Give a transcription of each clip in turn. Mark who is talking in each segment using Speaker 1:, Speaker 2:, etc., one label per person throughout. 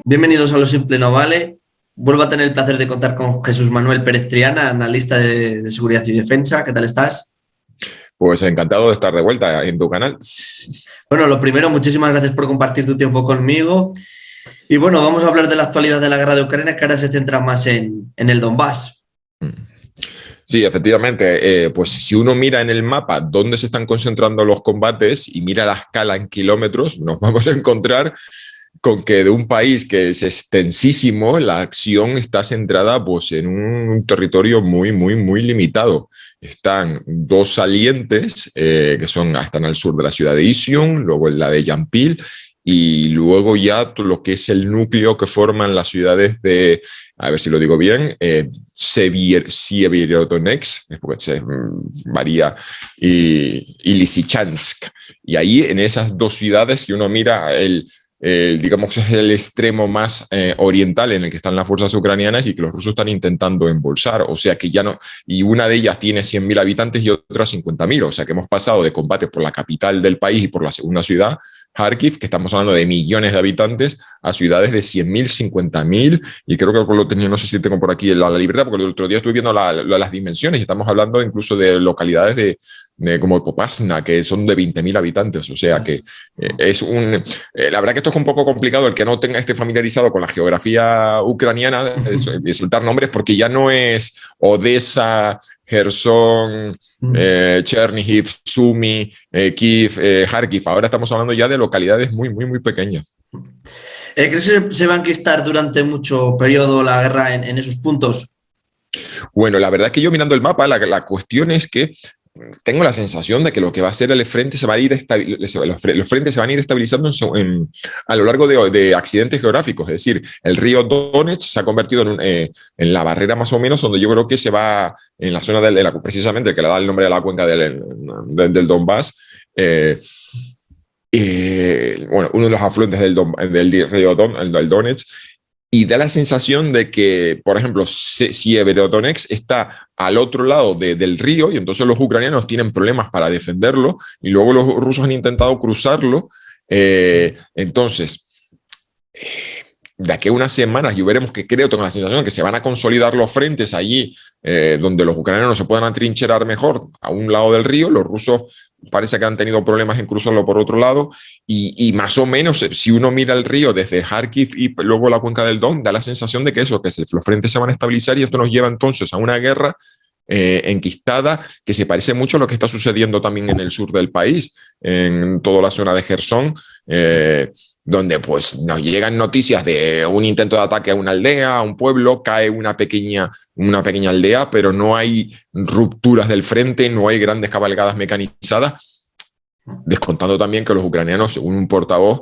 Speaker 1: Bienvenidos a Lo Simple No Vale. Vuelvo a tener el placer de contar con Jesús Manuel Pérez Triana, analista de seguridad y defensa. ¿Qué tal estás?
Speaker 2: Pues encantado de estar de vuelta en tu canal.
Speaker 1: Bueno, lo primero, muchísimas gracias por compartir tu tiempo conmigo. Y bueno, vamos a hablar de la actualidad de la guerra de Ucrania, que ahora se centra más en el Donbass.
Speaker 2: Sí, efectivamente, pues si uno mira en el mapa dónde se están concentrando los combates y mira la escala en kilómetros, nos vamos a encontrar con que de un país que es extensísimo, la acción está centrada pues, en un territorio muy limitado. Están dos salientes que están al sur de la ciudad de Izium, luego la de Yampil, y luego ya todo lo que es el núcleo que forman las ciudades de, a ver si lo digo bien, Sievierodonetsk, porque se varía, y Lysychansk. Y ahí en esas dos ciudades, si uno mira digamos que es el extremo más oriental en el que están las fuerzas ucranianas y que los rusos están intentando embolsar, o sea que ya no, y una de ellas tiene 100.000 habitantes y otra 50.000, o sea que hemos pasado de combate por la capital del país y por la segunda ciudad, Kharkiv, que estamos hablando de millones de habitantes, a ciudades de 100.000, 50.000, y creo que lo tenía, no sé si tengo por aquí la libertad, porque el otro día estuve viendo las dimensiones y estamos hablando incluso de localidades como Popasna, que son de 20.000 habitantes, o sea que la verdad que esto es un poco complicado, el que no esté familiarizado con la geografía ucraniana, de soltar nombres, porque ya no es Odessa, Gerson, Chernihiv, Sumy, Kiev, Kharkiv. Ahora estamos hablando ya de localidades muy pequeñas.
Speaker 1: ¿Crees que se va a enquistar durante mucho periodo la guerra en esos puntos?
Speaker 2: Bueno, la verdad es que yo mirando el mapa, la cuestión es que tengo la sensación de que lo que va a ser el frente se va a ir los frentes se van a ir estabilizando a lo largo de accidentes geográficos, es decir, el río Donetsk se ha convertido en la barrera más o menos donde yo creo que se va en la zona precisamente que le da el nombre a la cuenca del Donbass. Bueno, uno de los afluentes del río del Donetsk, y da la sensación de que, por ejemplo, Sievierodonetsk está al otro lado del río y entonces los ucranianos tienen problemas para defenderlo y luego los rusos han intentado cruzarlo. Entonces, de aquí a unas semanas yo veremos que tengo la sensación de que se van a consolidar los frentes allí donde los ucranianos se puedan atrincherar mejor a un lado del río. Los rusos parece que han tenido problemas en cruzarlo por otro lado y más o menos si uno mira el río desde Kharkiv y luego la cuenca del Don, da la sensación de que los frentes se van a estabilizar y esto nos lleva entonces a una guerra enquistada que se parece mucho a lo que está sucediendo también en el sur del país, en toda la zona de Gerson, donde pues nos llegan noticias de un intento de ataque a una aldea, a un pueblo, cae una pequeña aldea, pero no hay rupturas del frente, no hay grandes cabalgadas mecanizadas, descontando también que los ucranianos, según un portavoz,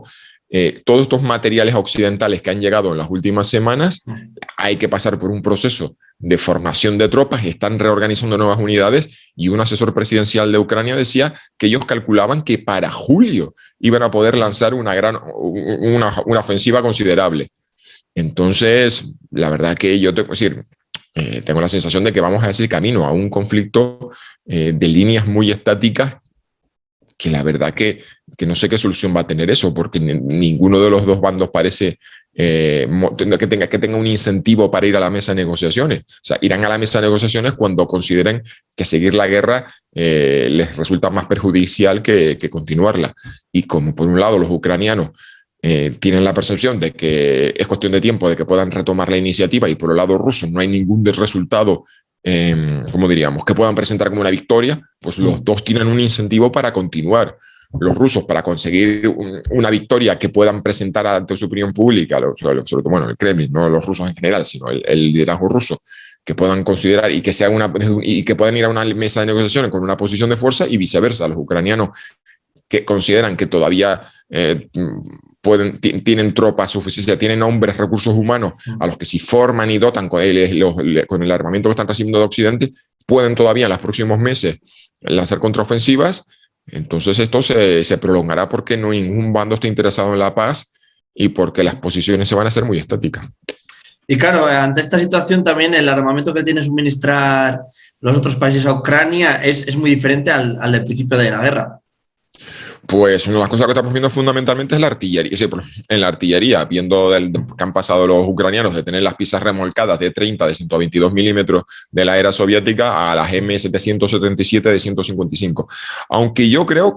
Speaker 2: todos estos materiales occidentales que han llegado en las últimas semanas, hay que pasar por un proceso de formación de tropas, están reorganizando nuevas unidades y un asesor presidencial de Ucrania decía que ellos calculaban que para julio iban a poder lanzar una ofensiva considerable. Entonces, la verdad que yo tengo la sensación de que vamos a ese camino, a un conflicto de líneas muy estáticas que la verdad que no sé qué solución va a tener eso, porque ninguno de los dos bandos parece que tenga un incentivo para ir a la mesa de negociaciones. O sea, irán a la mesa de negociaciones cuando consideren que seguir la guerra les resulta más perjudicial que continuarla. Y como por un lado los ucranianos tienen la percepción de que es cuestión de tiempo de que puedan retomar la iniciativa y por el lado ruso no hay ningún resultado como diríamos, que puedan presentar como una victoria, pues los dos tienen un incentivo para continuar. Los rusos para conseguir una victoria que puedan presentar ante su opinión pública, sobre todo, bueno, el Kremlin, no los rusos en general, sino el liderazgo ruso, que puedan considerar y que puedan ir a una mesa de negociaciones con una posición de fuerza y viceversa. Los ucranianos que consideran que todavía tienen tropas suficientes, tienen hombres, recursos humanos a los que si forman y dotan con el armamento que están recibiendo de Occidente, pueden todavía en los próximos meses lanzar contraofensivas. Entonces esto se prolongará porque no ningún bando está interesado en la paz y porque las posiciones se van a hacer muy estáticas.
Speaker 1: Y claro, ante esta situación también el armamento que tiene suministrar los otros países a Ucrania es muy diferente al del principio de la guerra.
Speaker 2: Pues una de las cosas que estamos viendo fundamentalmente es la artillería. Sí, en la artillería, viendo que han pasado los ucranianos de tener las piezas remolcadas de 30, de 122 milímetros de la era soviética a las M777 de 155. Aunque yo creo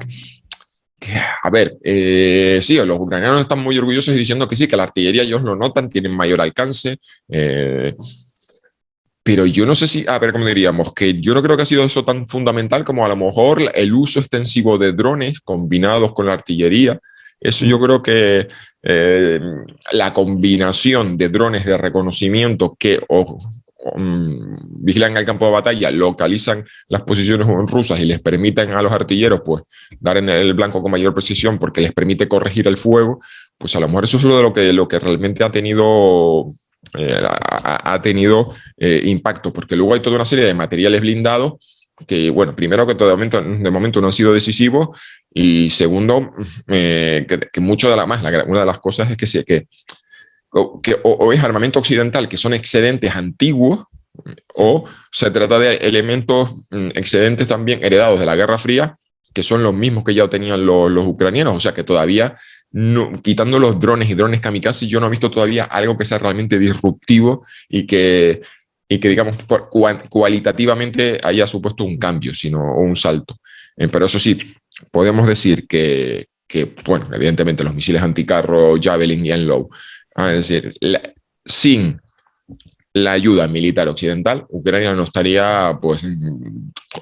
Speaker 2: a ver, sí, los ucranianos están muy orgullosos y diciendo que sí, que la artillería ellos lo notan, tienen mayor alcance. Pero yo no sé si, a ver, ¿cómo diríamos? Que yo no creo que ha sido eso tan fundamental como a lo mejor el uso extensivo de drones combinados con la artillería. Eso yo creo que la combinación de drones de reconocimiento que vigilan el campo de batalla, localizan las posiciones rusas y les permiten a los artilleros pues dar en el blanco con mayor precisión porque les permite corregir el fuego, pues a lo mejor eso es lo que realmente ha tenido impacto, porque luego hay toda una serie de materiales blindados que, bueno, primero que de momento no han sido decisivos y segundo, que mucho de una de las cosas es que o es armamento occidental que son excedentes antiguos o se trata de elementos excedentes también heredados de la Guerra Fría que son los mismos que ya tenían los ucranianos, o sea que todavía, no, quitando los drones y drones kamikaze, yo no he visto todavía algo que sea realmente disruptivo y que digamos, cualitativamente haya supuesto un cambio, sino un salto. Pero eso sí, podemos decir que, bueno, evidentemente los misiles anticarro, Javelin y Enlow, es decir, sin la ayuda militar occidental, Ucrania no estaría pues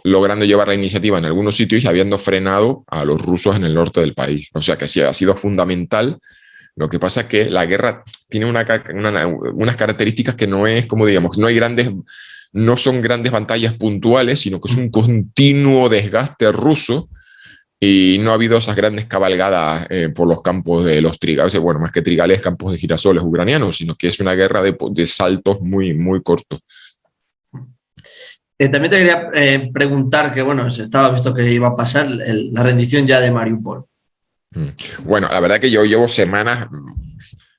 Speaker 2: logrando llevar la iniciativa en algunos sitios y habiendo frenado a los rusos en el norte del país. O sea que sí, ha sido fundamental. Lo que pasa es que la guerra tiene unas características que no es, como digamos, no son grandes batallas puntuales, sino que es un continuo desgaste ruso y no ha habido esas grandes cabalgadas por los campos de los trigales, bueno, más que trigales, campos de girasoles ucranianos, sino que es una guerra de saltos muy, muy cortos.
Speaker 1: También te quería preguntar que, bueno, se estaba visto que iba a pasar la rendición ya de Mariupol.
Speaker 2: Bueno, la verdad que yo llevo semanas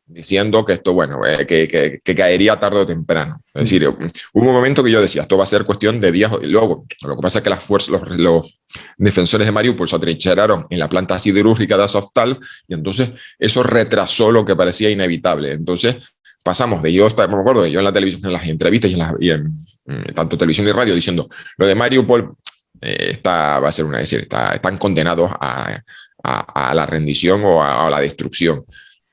Speaker 2: diciendo que esto, bueno, que caería tarde o temprano. Es decir, hubo un momento que yo decía, esto va a ser cuestión de días y luego. Lo que pasa es que las fuerzas, los defensores de Mariupol se atrincheraron en la planta siderúrgica de Azovstal y entonces eso retrasó lo que parecía inevitable. Entonces pasamos de me acuerdo, yo en la televisión, en las entrevistas y en tanto televisión y radio diciendo, lo de Mariupol va a ser están condenados a la rendición o a la destrucción.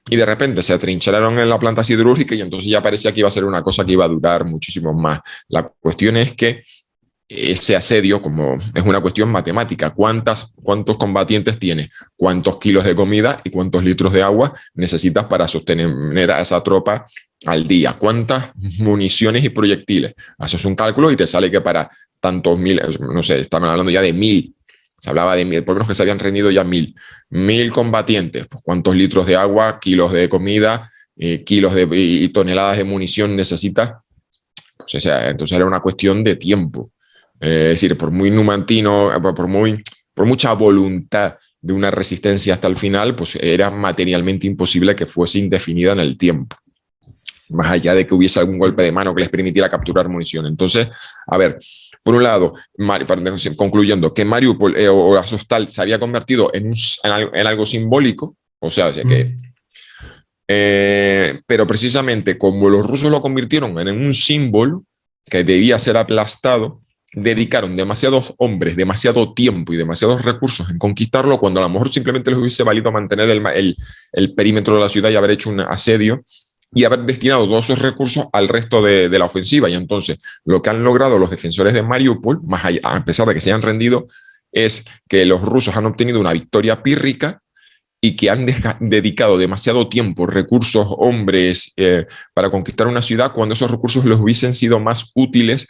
Speaker 2: Y de repente se atrincheraron en la planta siderúrgica y entonces ya parecía que iba a ser una cosa que iba a durar muchísimo más. La cuestión es que ese asedio, como es una cuestión matemática, ¿cuántos combatientes tienes? ¿Cuántos kilos de comida y cuántos litros de agua necesitas para sostener a esa tropa al día? ¿Cuántas municiones y proyectiles? Haces un cálculo y te sale que para tantos miles, no sé, estamos hablando ya de 1000. Se hablaba de 1000, por lo menos que se habían rendido ya 1000 combatientes. Pues ¿cuántos litros de agua, kilos de comida, kilos y toneladas de munición necesitas? Pues, o sea, entonces era una cuestión de tiempo. Es decir, por muy numantino, por mucha voluntad de una resistencia hasta el final, pues era materialmente imposible que fuese indefinida en el tiempo. Más allá de que hubiese algún golpe de mano que les permitiera capturar munición. Entonces, a ver, por un lado, concluyendo, que Mariupol o Azovstal se había convertido en algo simbólico, o sea que pero precisamente como los rusos lo convirtieron en un símbolo que debía ser aplastado, dedicaron demasiados hombres, demasiado tiempo y demasiados recursos en conquistarlo, cuando a lo mejor simplemente les hubiese valido mantener el perímetro de la ciudad y haber hecho un asedio y haber destinado todos esos recursos al resto de la ofensiva. Y entonces lo que han logrado los defensores de Mariupol, más allá, a pesar de que se hayan rendido, es que los rusos han obtenido una victoria pírrica y que han dedicado demasiado tiempo, recursos, hombres, para conquistar una ciudad, cuando esos recursos les hubiesen sido más útiles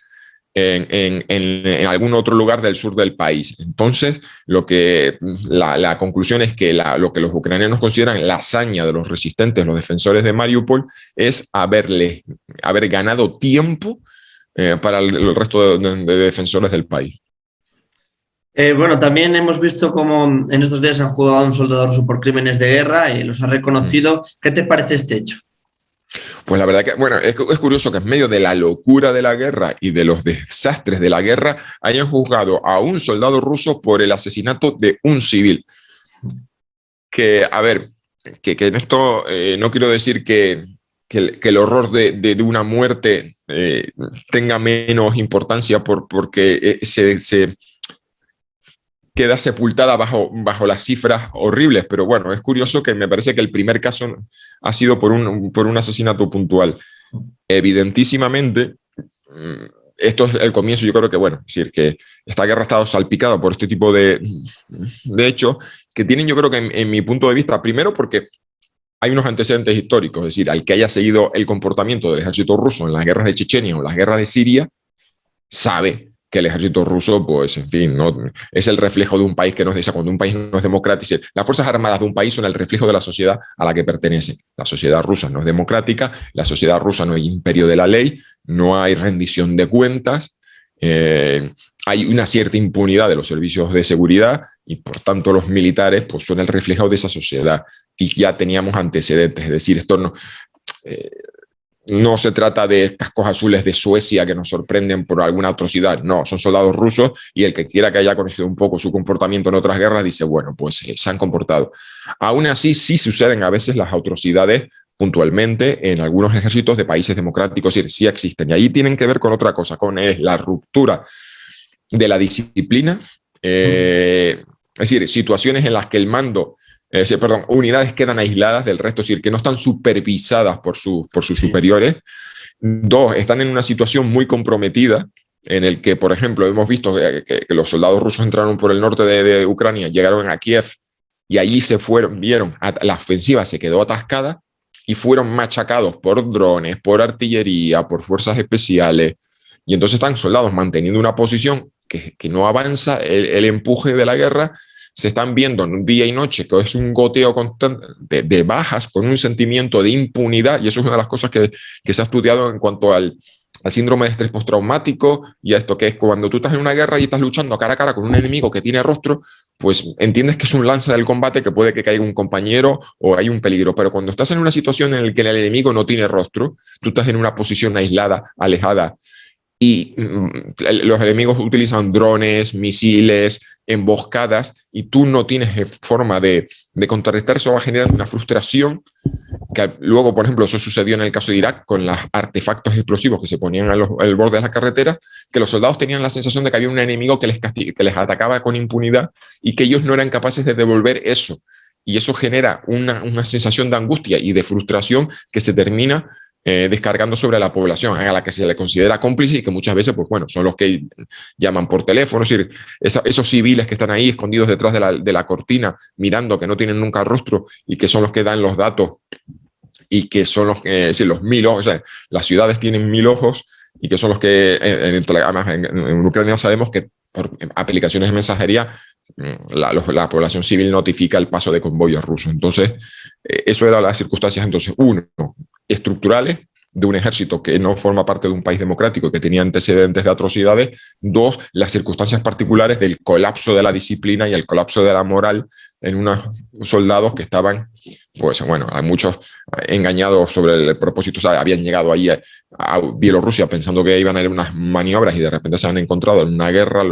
Speaker 2: en algún otro lugar del sur del país. Entonces, la conclusión es que lo que los ucranianos consideran la hazaña de los resistentes, los defensores de Mariupol, es haber ganado tiempo para el resto de defensores del país.
Speaker 1: Bueno, también hemos visto cómo en estos días han juzgado a un soldado ruso por crímenes de guerra y los ha reconocido. ¿Qué te parece este hecho?
Speaker 2: Pues la verdad que, bueno, es curioso que en medio de la locura de la guerra y de los desastres de la guerra hayan juzgado a un soldado ruso por el asesinato de un civil. que, a ver, que en esto no quiero decir que el horror de una muerte tenga menos importancia porque se queda sepultada bajo las cifras horribles, pero bueno, es curioso que me parece que el primer caso ha sido por un asesinato puntual. Evidentísimamente, esto es el comienzo, yo creo que, bueno, es decir, que esta guerra ha estado salpicada por este tipo de hechos que tienen, yo creo que en mi punto de vista, primero porque hay unos antecedentes históricos, es decir, al que haya seguido el comportamiento del ejército ruso en las guerras de Chechenia o las guerras de Siria, sabe que el ejército ruso, pues, en fin, no, es el reflejo de un país que no es, cuando un país no es democrático, las fuerzas armadas de un país son el reflejo de la sociedad a la que pertenece. La sociedad rusa no es democrática, la sociedad rusa no hay imperio de la ley, no hay rendición de cuentas, hay una cierta impunidad de los servicios de seguridad y por tanto los militares pues, son el reflejo de esa sociedad. Y ya teníamos antecedentes, es decir, esto no... no se trata de cascos azules de Suecia que nos sorprenden por alguna atrocidad, no, son soldados rusos y el que quiera que haya conocido un poco su comportamiento en otras guerras dice, bueno, pues se han comportado. Aún así, sí suceden a veces las atrocidades puntualmente en algunos ejércitos de países democráticos, es decir, sí existen. Y ahí tienen que ver con otra cosa, con la ruptura de la disciplina, es decir, situaciones en las que el mando... unidades quedan aisladas del resto, es decir, que no están supervisadas por sus sí. superiores. Dos, están en una situación muy comprometida en el que, por ejemplo, hemos visto que los soldados rusos entraron por el norte de Ucrania, llegaron a Kiev y allí vieron, la ofensiva se quedó atascada y fueron machacados por drones, por artillería, por fuerzas especiales. Y entonces están soldados manteniendo una posición que no avanza, el empuje de la guerra. Se están viendo día y noche, que es un goteo constante de bajas con un sentimiento de impunidad, y eso es una de las cosas que se ha estudiado en cuanto al síndrome de estrés postraumático y a esto que es cuando tú estás en una guerra y estás luchando cara a cara con un enemigo que tiene rostro, pues entiendes que es un lanza del combate, que puede que caiga un compañero o hay un peligro, pero cuando estás en una situación en la que el enemigo no tiene rostro, tú estás en una posición aislada, alejada, y los enemigos utilizan drones, misiles, emboscadas, y tú no tienes forma de contrarrestar. Eso va a generar una frustración que luego, por ejemplo, eso sucedió en el caso de Irak con los artefactos explosivos que se ponían al borde de las carreteras, que los soldados tenían la sensación de que había un enemigo que les atacaba con impunidad y que ellos no eran capaces de devolver eso. Y eso genera una sensación de angustia y de frustración que se termina descargando sobre la población a la que se le considera cómplice y que muchas veces, pues bueno, son los que llaman por teléfono, es decir, esos civiles que están ahí escondidos detrás de la cortina, mirando, que no tienen nunca rostro y que son los que dan los datos y que son los que, los 1000 ojos, o sea, las ciudades tienen 1000 ojos y que son los que, además en Ucrania sabemos que por aplicaciones de mensajería la población civil notifica el paso de convoyos rusos. Entonces, eso eran las circunstancias, entonces, uno, estructurales, de un ejército que no forma parte de un país democrático y que tenía antecedentes de atrocidades. Dos, las circunstancias particulares del colapso de la disciplina y el colapso de la moral en unos soldados que estaban, pues bueno, hay muchos engañados sobre el propósito, o sea, habían llegado ahí a Bielorrusia pensando que iban a ir unas maniobras y de repente se han encontrado en una guerra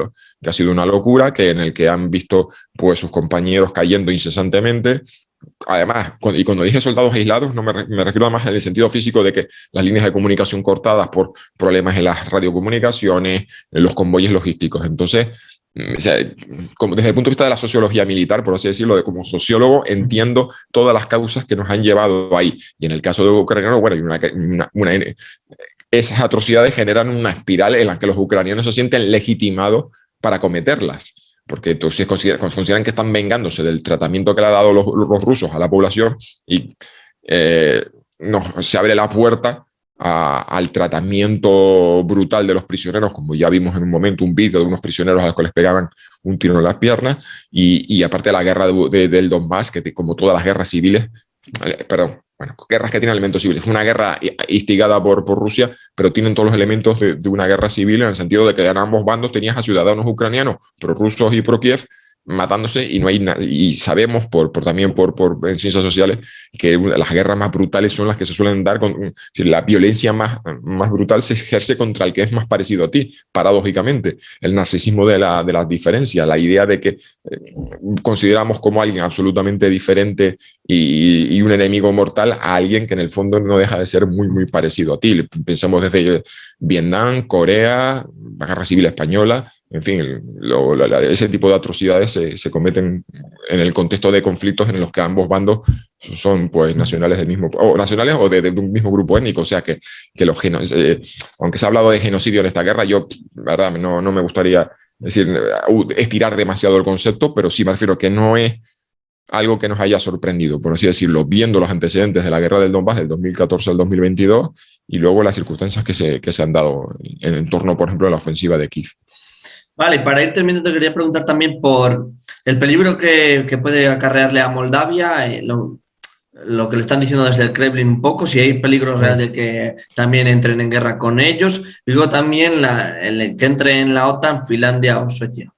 Speaker 2: que ha sido una locura, que en el que han visto pues sus compañeros cayendo incesantemente. Además, y cuando dije soldados aislados, no me refiero además en el sentido físico de que las líneas de comunicación cortadas por problemas en las radiocomunicaciones, en los convoyes logísticos. Entonces, o sea, desde el punto de vista de la sociología militar, por así decirlo, como sociólogo, entiendo todas las causas que nos han llevado ahí. Y en el caso de ucranianos, bueno, esas atrocidades generan una espiral en la que los ucranianos se sienten legitimados para cometerlas. Porque entonces consideran que están vengándose del tratamiento que le han dado los rusos a la población y se abre la puerta al tratamiento brutal de los prisioneros, como ya vimos en un momento un vídeo de unos prisioneros a los que les pegaban un tiro en las piernas, y aparte de la guerra del Donbass, que como todas las guerras civiles, guerras que tienen elementos civiles. Es una guerra instigada por Rusia, pero tienen todos los elementos de una guerra civil, en el sentido de que en ambos bandos tenías a ciudadanos ucranianos, prorrusos y pro-Kiev, matándose y no hay y sabemos también por en ciencias sociales que las guerras más brutales son las que se suelen dar si la violencia más brutal se ejerce contra el que es más parecido a ti, paradójicamente. El narcisismo de la diferencia, la idea de que consideramos como alguien absolutamente diferente y un enemigo mortal a alguien que en el fondo no deja de ser muy, muy parecido a ti. Pensamos desde Vietnam, Corea, la Guerra Civil Española, en fin, ese tipo de atrocidades se cometen en el contexto de conflictos en los que ambos bandos son pues nacionales del mismo, o nacionales o de un mismo grupo étnico, o sea que aunque se ha hablado de genocidio en esta guerra, yo, la verdad, no me gustaría estirar demasiado el concepto, pero sí me refiero que no es algo que nos haya sorprendido, por así decirlo, viendo los antecedentes de la guerra del Donbass del 2014 al 2022 y luego las circunstancias que se han dado en torno, por ejemplo, a la ofensiva de Kiev.
Speaker 1: Vale, para ir terminando te quería preguntar también por el peligro que puede acarrearle a Moldavia, lo que le están diciendo desde el Kremlin un poco, si hay peligro real de que también entren en guerra con ellos, y luego también que entre en la OTAN Finlandia o Suecia.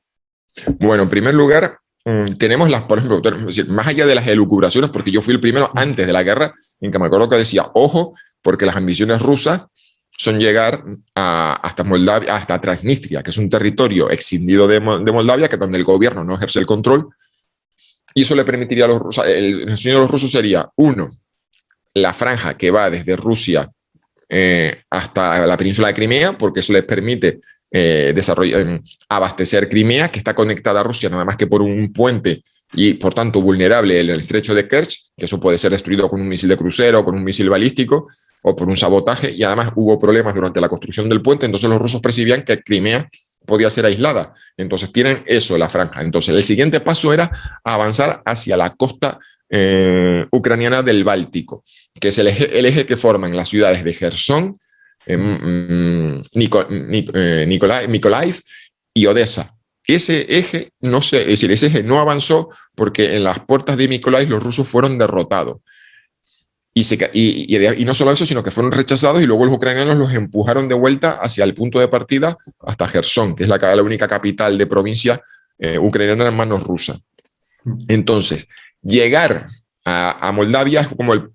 Speaker 2: Bueno, en primer lugar, tenemos por ejemplo, más allá de las elucubraciones, porque yo fui el primero antes de la guerra en que me acuerdo que decía, ojo, porque las ambiciones rusas son llegar hasta Moldavia, hasta Transnistria, que es un territorio excindido de Moldavia, que donde el gobierno no ejerce el control, y eso le permitiría a los rusos, el sueño de los rusos sería, uno, la franja que va desde Rusia hasta la península de Crimea, porque eso les permite abastecer Crimea, que está conectada a Rusia nada más que por un puente y por tanto vulnerable en el estrecho de Kerch, que eso puede ser destruido con un misil de crucero, con un misil balístico o por un sabotaje, y además hubo problemas durante la construcción del puente, entonces los rusos percibían que Crimea podía ser aislada, entonces tienen eso, la franja. Entonces el siguiente paso era avanzar hacia la costa ucraniana del Báltico, que es el eje que forman las ciudades de Gerson, Mykolaiv y Odessa. Ese eje ese eje no avanzó porque en las puertas de Mykolaiv los rusos fueron derrotados. Y no solo eso, sino que fueron rechazados y luego los ucranianos los empujaron de vuelta hacia el punto de partida hasta Gerson, que es la única capital de provincia ucraniana en manos rusas. Entonces, llegar a Moldavia es como el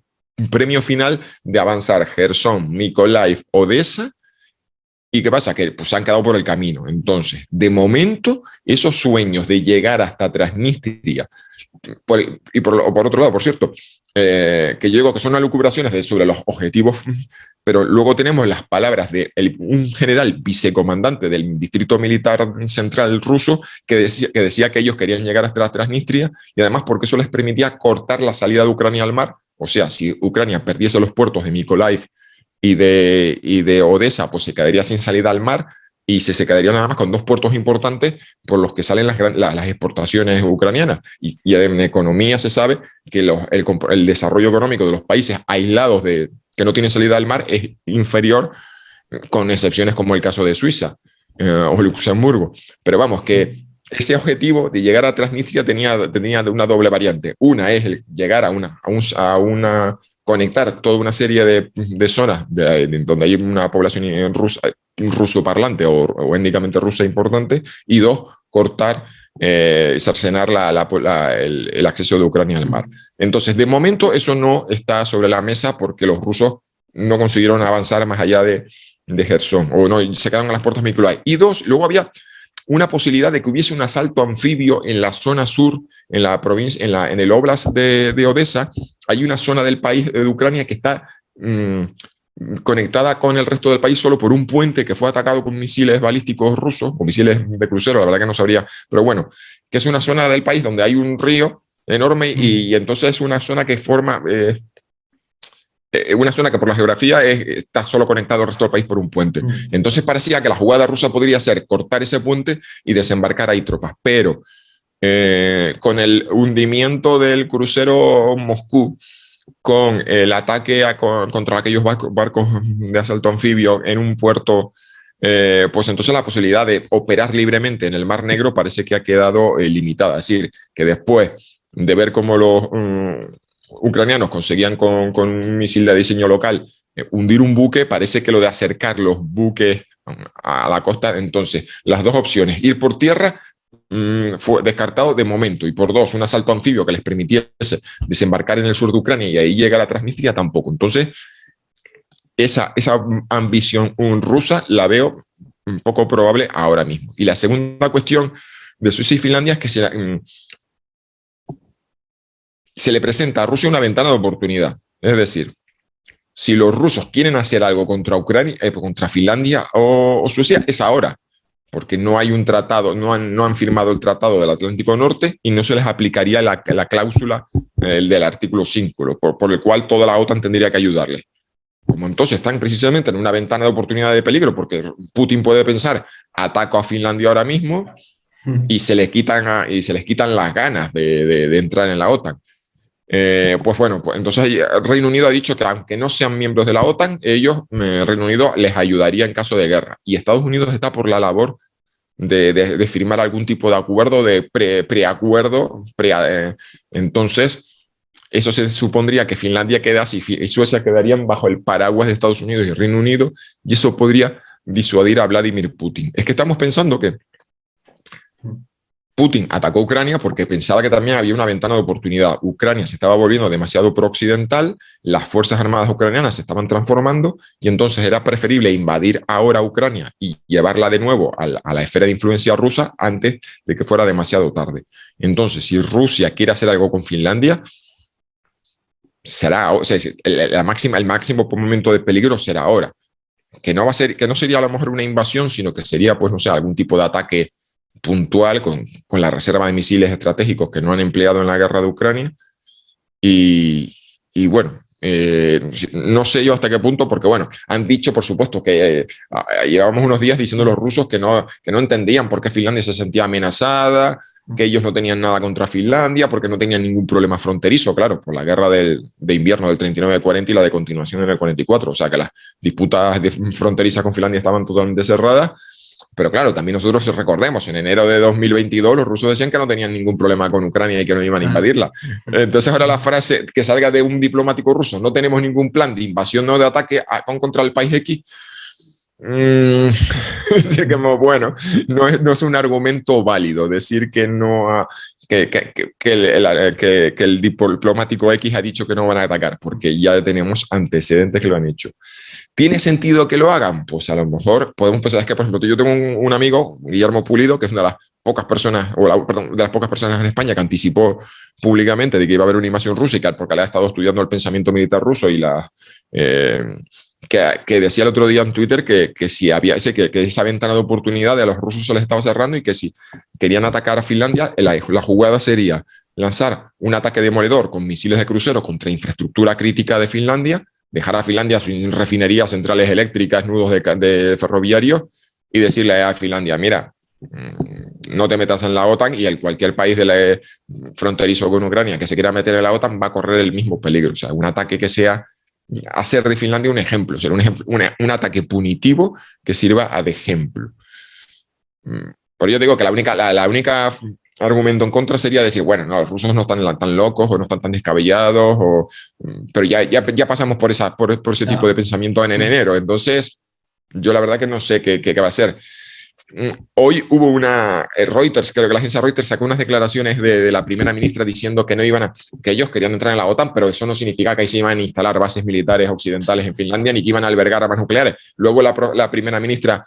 Speaker 2: premio final de avanzar Gerson, Mykolaiv, Odessa. ¿Y qué pasa? Que pues, se han quedado por el camino. Entonces, de momento, esos sueños de llegar hasta Transnistria, por otro lado, por cierto, que yo digo que son elucubraciones sobre los objetivos, pero luego tenemos las palabras de un general vicecomandante del Distrito Militar Central ruso que decía que ellos querían llegar hasta Transnistria y además porque eso les permitía cortar la salida de Ucrania al mar. O sea, si Ucrania perdiese los puertos de Mykolaiv y de Odessa, pues se quedaría sin salida al mar y se quedaría nada más con dos puertos importantes por los que salen las exportaciones ucranianas. Y en economía se sabe que el desarrollo económico de los países aislados que no tienen salida al mar es inferior, con excepciones como el caso de Suiza o Luxemburgo. Pero vamos, que ese objetivo de llegar a Transnistria tenía una doble variante. Una es el llegar a conectar toda una serie de zonas donde hay una población ruso parlante o étnicamente rusa importante, y dos, cortar, cercenar el acceso de Ucrania al mar. Entonces, de momento eso no está sobre la mesa porque los rusos no consiguieron avanzar más allá de Gerson, o no, se quedaron a las puertas de Mykolaiv. Y dos, luego había una posibilidad de que hubiese un asalto anfibio en la zona sur, en la provincia, en el Oblast de Odessa. Hay una zona del país de Ucrania que está conectada con el resto del país solo por un puente que fue atacado con misiles balísticos rusos, o misiles de crucero, la verdad que no sabría, pero bueno, que es una zona del país donde hay un río enorme y entonces es una zona que forma... una zona que por la geografía está solo conectado al resto del país por un puente. Entonces parecía que la jugada rusa podría ser cortar ese puente y desembarcar ahí tropas, pero con el hundimiento del crucero Moscú, con el ataque contra aquellos barcos de asalto anfibio en un puerto, pues entonces la posibilidad de operar libremente en el Mar Negro parece que ha quedado limitada. Es decir, que después de ver cómo los ucranianos conseguían con un misil de diseño local hundir un buque, parece que lo de acercar los buques a la costa, entonces las dos opciones, ir por tierra, fue descartado de momento, y por dos, un asalto anfibio que les permitiese desembarcar en el sur de Ucrania y ahí llegar a Transnistria tampoco. Entonces, esa ambición rusa la veo un poco probable ahora mismo. Y la segunda cuestión de Suiza y Finlandia es que se le presenta a Rusia una ventana de oportunidad. Es decir, si los rusos quieren hacer algo contra Ucrania, contra Finlandia o Suecia, es ahora, porque no hay un tratado, no han firmado el Tratado del Atlántico Norte y no se les aplicaría la cláusula del artículo 5, por el cual toda la OTAN tendría que ayudarles. Como entonces están precisamente en una ventana de oportunidad de peligro, porque Putin puede pensar, ataco a Finlandia ahora mismo, y se les quitan las ganas de entrar en la OTAN. Pues bueno, pues entonces Reino Unido ha dicho que aunque no sean miembros de la OTAN, ellos, Reino Unido, les ayudaría en caso de guerra. Y Estados Unidos está por la labor de firmar algún tipo de acuerdo, de preacuerdo. Entonces, eso se supondría que Finlandia quedase y Suecia quedarían bajo el paraguas de Estados Unidos y Reino Unido, y eso podría disuadir a Vladimir Putin. Es que estamos pensando que Putin atacó a Ucrania porque pensaba que también había una ventana de oportunidad. Ucrania se estaba volviendo demasiado pro-occidental, las fuerzas armadas ucranianas se estaban transformando y entonces era preferible invadir ahora Ucrania y llevarla de nuevo a la esfera de influencia rusa antes de que fuera demasiado tarde. Entonces, si Rusia quiere hacer algo con Finlandia, será, o sea, el máximo momento de peligro será ahora. Que no sería a lo mejor una invasión, sino que sería, pues, no sé, algún tipo de ataque puntual con la reserva de misiles estratégicos que no han empleado en la guerra de Ucrania. Y bueno, no sé yo hasta qué punto, porque bueno, han dicho, por supuesto, que llevamos unos días diciendo los rusos que no entendían por qué Finlandia se sentía amenazada, que ellos no tenían nada contra Finlandia, porque no tenían ningún problema fronterizo, claro, por la guerra de invierno del 39-40 y la de continuación en el 44, o sea que las disputas fronterizas con Finlandia estaban totalmente cerradas. Pero claro, también nosotros recordemos, en enero de 2022 los rusos decían que no tenían ningún problema con Ucrania y que no iban a invadirla. Entonces ahora la frase que salga de un diplomático ruso, no tenemos ningún plan de invasión o de ataque contra el país X, decir que bueno, no es un argumento válido decir que no que el diplomático X ha dicho que no van a atacar, porque ya tenemos antecedentes que lo han hecho. ¿Tiene sentido que lo hagan? Pues a lo mejor podemos pensar, es que por ejemplo yo tengo un amigo, Guillermo Pulido, que es una de las pocas personas, de las pocas personas en España que anticipó públicamente de que iba a haber una invasión rusa, y porque le ha estado estudiando el pensamiento militar ruso y que decía el otro día en Twitter que si había que esa ventana de oportunidad de los rusos se les estaba cerrando y que si querían atacar a Finlandia, la jugada sería lanzar un ataque demoledor con misiles de crucero contra infraestructura crítica de Finlandia, dejar a Finlandia sin refinerías, centrales eléctricas, nudos de ferroviarios, y decirle a Finlandia, mira, no te metas en la OTAN, y cualquier país fronterizo con Ucrania que se quiera meter en la OTAN va a correr el mismo peligro. O sea, un ataque que sea hacer de Finlandia un ejemplo, ser un ataque punitivo que sirva de ejemplo. Por ello digo que la única argumento en contra sería decir, bueno, no, los rusos no están tan locos o no están tan descabellados, pero ya pasamos por ese tipo de pensamiento en enero. Entonces, yo la verdad que no sé qué va a ser. Hoy hubo Reuters, creo que la agencia Reuters sacó unas declaraciones de la primera ministra diciendo que que ellos querían entrar en la OTAN, pero eso no significa que ahí se iban a instalar bases militares occidentales en Finlandia ni que iban a albergar armas nucleares. Luego la primera ministra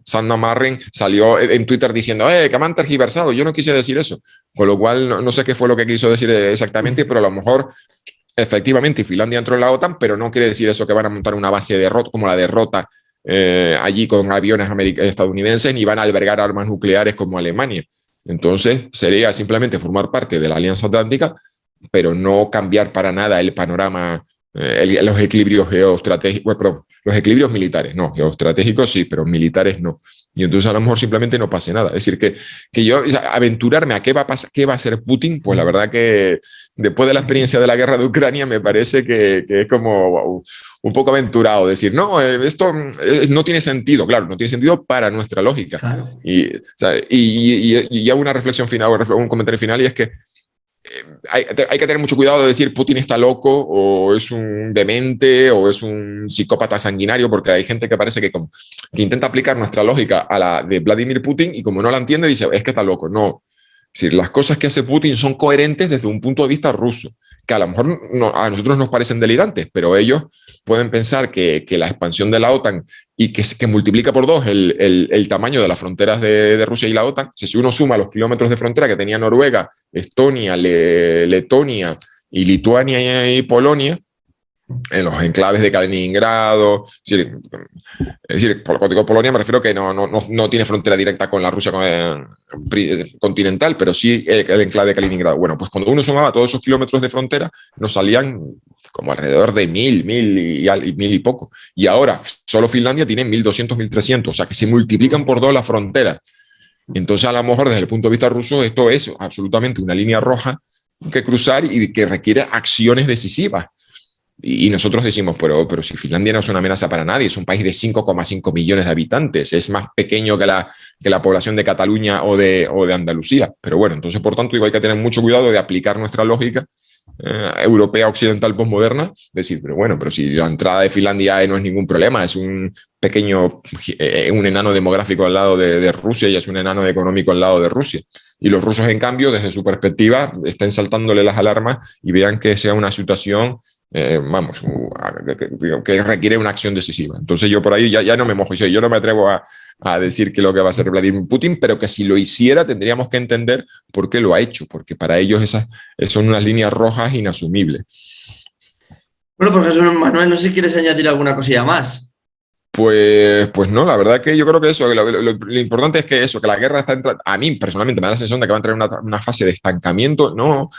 Speaker 2: Sanna Marin salió en Twitter diciendo que me han tergiversado, yo no quise decir eso, con lo cual no sé qué fue lo que quiso decir exactamente, pero a lo mejor efectivamente Finlandia entró en la OTAN, pero no quiere decir eso que van a montar una base de como la de Rota allí con aviones estadounidenses, ni van a albergar armas nucleares como Alemania. Entonces sería simplemente formar parte de la Alianza Atlántica, pero no cambiar para nada el panorama, los equilibrios geoestratégicos, los equilibrios militares, no, geoestratégicos sí, pero militares no. Y entonces a lo mejor simplemente no pase nada. Es decir, que yo aventurarme a qué va a hacer Putin, pues la verdad que después de la experiencia de la guerra de Ucrania me parece que es como un poco aventurado decir, no, esto no tiene sentido, claro, no tiene sentido para nuestra lógica. Claro. Y hago una reflexión final, un comentario final, y es que hay que tener mucho cuidado de decir Putin está loco o es un demente o es un psicópata sanguinario, porque hay gente que parece que intenta aplicar nuestra lógica a la de Vladimir Putin y como no la entiende dice, es que está loco. No, es decir, las cosas que hace Putin son coherentes desde un punto de vista ruso, que a lo mejor a nosotros nos parecen delirantes, pero ellos pueden pensar que la expansión de la OTAN y que multiplica por 2 el tamaño de las fronteras de Rusia y la OTAN, si uno suma los kilómetros de frontera que tenía Noruega, Estonia, Letonia y Lituania y Polonia, en los enclaves de Kaliningrado, es decir, cuando digo Polonia me refiero que no tiene frontera directa con la Rusia continental, pero sí el enclave de Kaliningrado. Bueno, pues cuando uno sumaba todos esos kilómetros de frontera, nos salían como alrededor de 1.000 y poco. Y ahora solo Finlandia tiene 1.200, 1.300, o sea que se multiplican por 2 las fronteras. Entonces, a lo mejor desde el punto de vista ruso, esto es absolutamente una línea roja que cruzar y que requiere acciones decisivas. Y nosotros decimos, pero si Finlandia no es una amenaza para nadie, es un país de 5,5 millones de habitantes, es más pequeño que la población de Cataluña o de Andalucía. Pero bueno, entonces, por tanto, hay que tener mucho cuidado de aplicar nuestra lógica europea occidental posmoderna, decir, pero si la entrada de Finlandia no es ningún problema, es un pequeño, un enano demográfico al lado de Rusia y es un enano económico al lado de Rusia. Y los rusos, en cambio, desde su perspectiva, estén saltándole las alarmas y vean que sea una situación que requiere una acción decisiva. Entonces yo por ahí ya no me mojo, yo no me atrevo a decir que lo que va a hacer Vladimir Putin, pero que si lo hiciera tendríamos que entender por qué lo ha hecho, porque para ellos esas son unas líneas rojas inasumibles.
Speaker 1: Bueno, pues Jesús Manuel, no sé si quieres añadir alguna cosilla más.
Speaker 2: Pues no, la verdad que yo creo que eso, lo importante es que eso, que la guerra está entrando, a mí personalmente me da la sensación de que va a entrar en una fase de estancamiento, no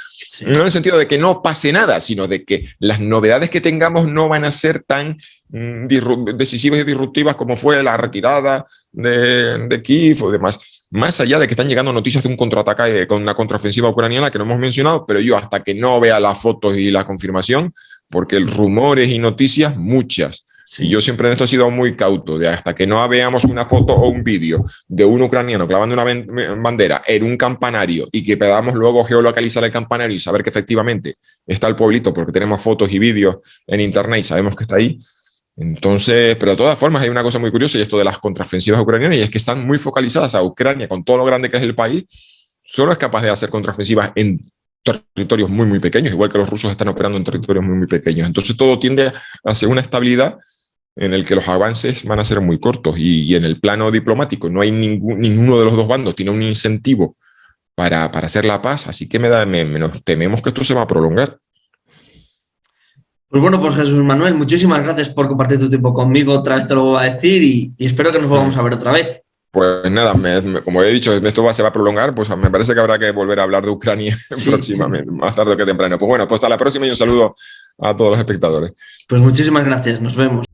Speaker 2: en el sentido de que no pase nada, sino de que las novedades que tengamos no van a ser tan decisivas y disruptivas como fue la retirada de Kiev o demás. Más allá de que están llegando noticias de un contraataque con una contraofensiva ucraniana que no hemos mencionado, pero yo hasta que no vea las fotos y la confirmación, porque rumores y noticias, muchas. Sí. Y yo siempre en esto he sido muy cauto, de hasta que no veamos una foto o un vídeo de un ucraniano clavando una bandera en un campanario y que podamos luego geolocalizar el campanario y saber que efectivamente está el pueblito porque tenemos fotos y vídeos en internet y sabemos que está ahí. Entonces, pero de todas formas hay una cosa muy curiosa y esto de las contraofensivas ucranianas y es que están muy focalizadas a Ucrania con todo lo grande que es el país, solo es capaz de hacer contraofensivas en territorios muy, muy pequeños, igual que los rusos están operando en territorios muy, muy pequeños. Entonces todo tiende a hacer una estabilidad en el que los avances van a ser muy cortos y en el plano diplomático no hay ninguno de los dos bandos tiene un incentivo para hacer la paz, así que tememos que esto se va a prolongar.
Speaker 1: Pues bueno, pues Jesús Manuel, muchísimas gracias por compartir tu tiempo conmigo, otra vez te lo voy a decir y espero que nos volvamos a ver otra vez.
Speaker 2: Pues nada, como he dicho, esto se va a prolongar, pues me parece que habrá que volver a hablar de Ucrania próximamente, más tarde que temprano. Pues bueno, pues hasta la próxima y un saludo a todos los espectadores.
Speaker 1: Pues muchísimas gracias, nos vemos.